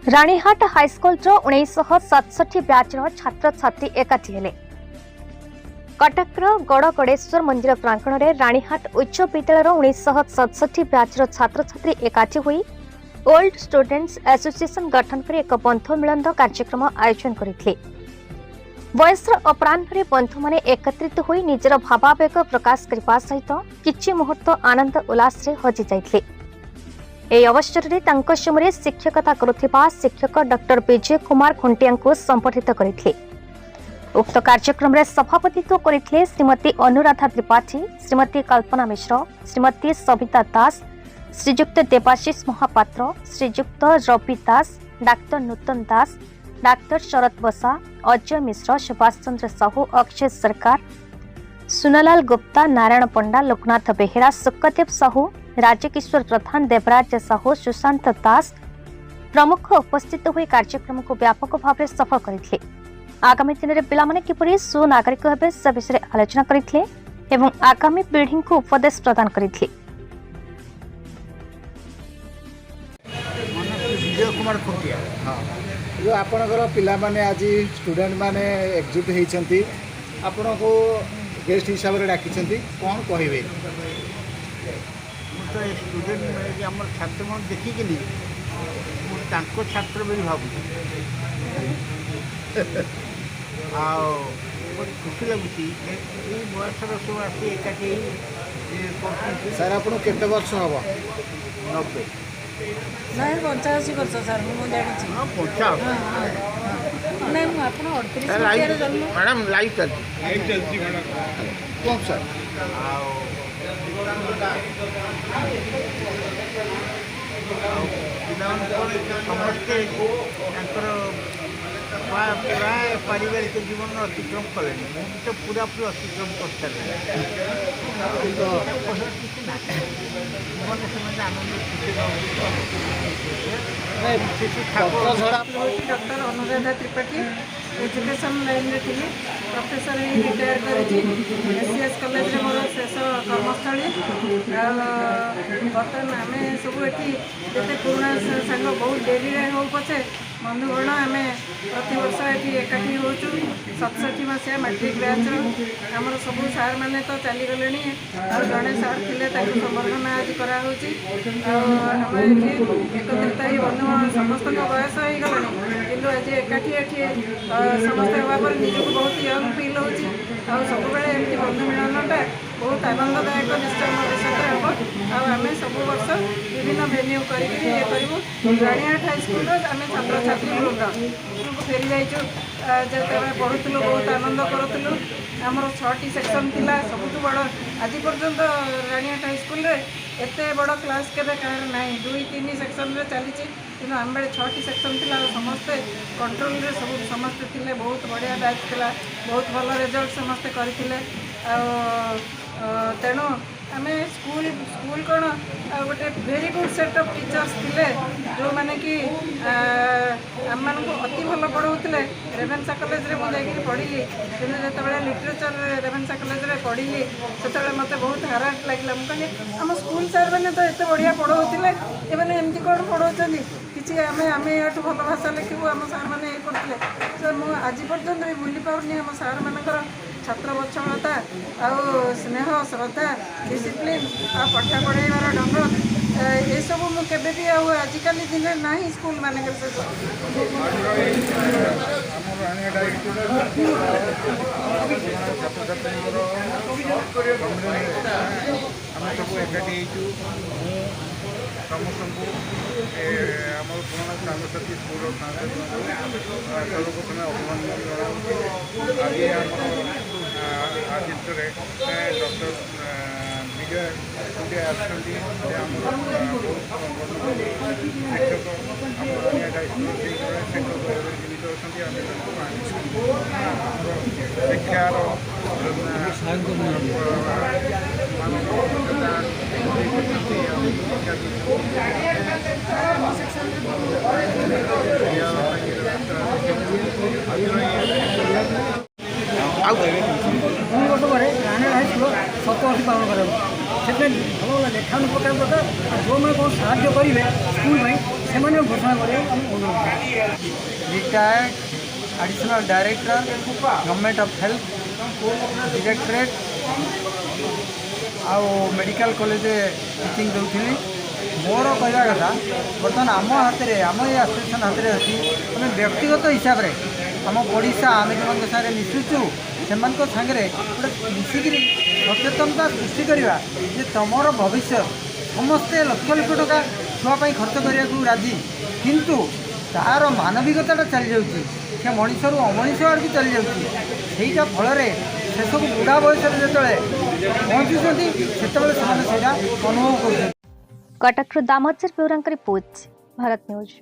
Ranihat high school 1967 ब्याचर छात्र छात्री एकाठी हेले। कटक गड़गड़ेश्वर मंदिर प्रांगण में राणीहाट उच्च विद्यालय 1967 ब्याचर छात्र छात्री एकाठी हुई ओल्ड स्टूडेंट्स एसोसिएशन गठन कर एक बंधु मिलन कार्यक्रम आयोजन करते। बयसर अपराह्न बंधु मैंने एकत्रित होई निजर भावावेग प्रकाश करने सहित किछि मुहूर्त आनंद उल्लास हजि जाइथिले। এই অবসରରେ ତାଙ୍କ ସମୟରେ ଶିକ୍ଷକତା କରୁଥିବା ଶିକ୍ଷକ ଡକ୍ଟର ବିଜୟ କୁମାର ଖୁଣ୍ଟିଆଙ୍କୁ ସମ୍ବର୍ଦ୍ଧିତ କରିଥିଲେ। ଉକ୍ତ କାର୍ଯ୍ୟକ୍ରମରେ ସଭାପତିତ୍ୱ କରିଥିଲେ ଶ୍ରୀମତୀ ଅନୁରାଧା ତ୍ରିପାଠୀ, ଶ୍ରୀମତୀ କଳ୍ପନା ମିଶ୍ର, ଶ୍ରୀମତୀ ସବିତା ଦାସ, ଶ୍ରୀଯୁକ୍ତ ଦେବାଶିଷ ମହାପାତ୍ର, ଶ୍ରୀଯୁକ୍ତ ରବି ଦାସ, ଡାକ୍ତର ନୂତନ ଦାସ, ଡାକ୍ତର ଶରତ ବସା, ଅଜୟ ମିଶ୍ର, ସୁଭାଷ ଚନ୍ଦ୍ର ସାହୁ, ଅକ୍ଷୟ ସରକାର, ସୁନଲାଲ ଗୁପ୍ତା, ନାରାୟଣ ପଣ୍ଡା, ଲୋକନାଥ ବେହେରା, ସୁକଦେବ ସାହୁ, राजकिशोर प्रधान, देवराज साहू, सुशांत दास प्रमुख उपस्थित हुई कार्यक्रम को व्यापक भाव सफल करते। आगामी दिन में पिलामाने किपरि सुनागरिक हेबे से विषय आलोचना करते एवं आगामी पीढ़ी को उपदेश प्रदान करते। विजय कुमार खुंटिया जो आपणकर पिलामाने आज स्टूडेंट माने एकजुट होती आपण को गेस्ट हिसाब से डाकी कौन कहे तो स्टूडेंट आम छात्र मन देखिकी छात्र भी भावुँ बहुत खुशी लगुच बयसर सब आसी एकाठी सर आप केते वर्ष हम 90 नहीं 85 वर्ष सर मुझे जानी मैडम लाइव चलती कौन सर समस्ते प्राय पारिवारिक जीवन अतिक्रम कले मुझे तो पूरा पूरा अतिक्रम कर सारे doctor Anuradha Tripathi education line में थी प्रोफेसर रिटायर कर कॉलेज मोर शेष कर्मस्थली बर्तमान आम सब ये पुराणा सांग बहुत डेरी हो पचे बंधुगण आम प्रति वर्ष ये एकाठी हो 67 मसीहा मैट्रिक बैच आमर सब सार मैंने तो चलीगले जड़े सार थे संबर्धना आज कराऊँ एकत्रित ही बंधु समस्त बयस हो गला कि आज एकाठी समस्ते हाँ पर निजक बहुत यंग फिल हो सब एमती बंधु मिलनटा बहुत आनंददायक निश्चय भविष्य हम आम सब वर्ष विभिन्न भेन्यू करूँ राणीहाट हाईस्कल आम छात्र छात्री वृंद फेरी जाइचु जो पढ़ुलु बहुत आनंद करूँ आमर 6टी सेक्शन थिला सबुठ बड़ आज पर्यंत राणीहाट हाईस्कल एत बड़ क्लास केबे कहार नहीं 2-3 सेक्शन रे चली कि आम बेले 6टी सेक्शन थिला समस्ते कंट्रोल रे सब समस्ते थिले बहुत बढ़िया बैच थिला बहुत भल रिजल्ट समस्ते करथिले तेणु आम स्कूल स्कूल कौन गोटे very good set of teachers थिले जो माने कि आम मान अति भल पढ़ाऊे रेभेन्सा कॉलेज रे मुझे पढ़ी कि जो लिटरेचर रेभेन्सा कॉलेज रे पढ़ी से मत बहुत हाराट लगे मुझे आम स्कूल सार मैंने तो एत बढ़िया पढ़ाऊे एमती एमती कौन पढ़ाऊँ किसी आम ये भल भाषा लिखू आम सार मैंने ये करते तो मुझे आज पर्यटन भी भूली पाऊनी आम सार मानकर छात्र बत्सलता आउ स्नेह श्रद्धा डिसिप्लिन आ पाठ पढ़ाइबार ढंग ये सब मुझे भी आजिकल दिन ना स्कूल मान समस्त को आम पुराना सांगसाथी स्कूल सर्वप्रथम अभिनंदन जनाऊँ आज आदित्य डॉक्टर विजय खुंटिया आसती शिक्षक शिक्षार सप्तवर्ष पालन कर भल लेखा प्रकार दरकार जो मैंने कौन साहय करेंगे स्कूल में ସେମାନେ ଘୋଷଣା କରିବାକୁ ଆମେ ଅନୁରୋଧ retired additional director government of health directorate ଆଉ ମେଡ଼ିକାଲ କଲେଜରେ ଟିଚିଂ ଦେଉଥିଲି। ମୋର କହିବା କଥା ବର୍ତ୍ତମାନ ଆମ ହାତରେ ଆମ ଏ ଆସୋସିଏସନ୍ ହାତରେ ଅଛି ଆମେ ବ୍ୟକ୍ତିଗତ ହିସାବରେ ଆମ ପଡ଼ିଶା ଆମେ ଯେଉଁମାନଙ୍କ ସାଙ୍ଗରେ ମିଶୁଛୁ ସେମାନଙ୍କ ସାଙ୍ଗରେ ଗୋଟେ ମିଶିକିରି ସଚେତନତା ସୃଷ୍ଟି କରିବା ଯେ ତୁମର ଭବିଷ୍ୟତ ସମସ୍ତେ ଲକ୍ଷ ଲକ୍ଷ ଟଙ୍କା ଛୁଆ ପାଇଁ ଖର୍ଚ୍ଚ କରିବାକୁ ରାଜି, କିନ୍ତୁ ତାର ମାନବିକତାଟା ଚାଲିଯାଉଛି, ସେ ମଣିଷରୁ ଅମଣିଷ ଆଡ଼କୁ ଚାଲିଯାଉଛି। ସେଇଟା ଫଳରେ ସେସବୁ ବୁଢ଼ା ବୟସରେ ଯେତେବେଳେ ପହଞ୍ଚୁଛନ୍ତି ସେତେବେଳେ ସେମାନେ ସେଇଟା ଅନୁଭବ କରୁଛନ୍ତି। କଟକରୁ ଦାମୋଦର ବେଉରାଙ୍କ ରିପୋର୍ଟ, ଭାରତ ନ୍ୟୁଜ୍।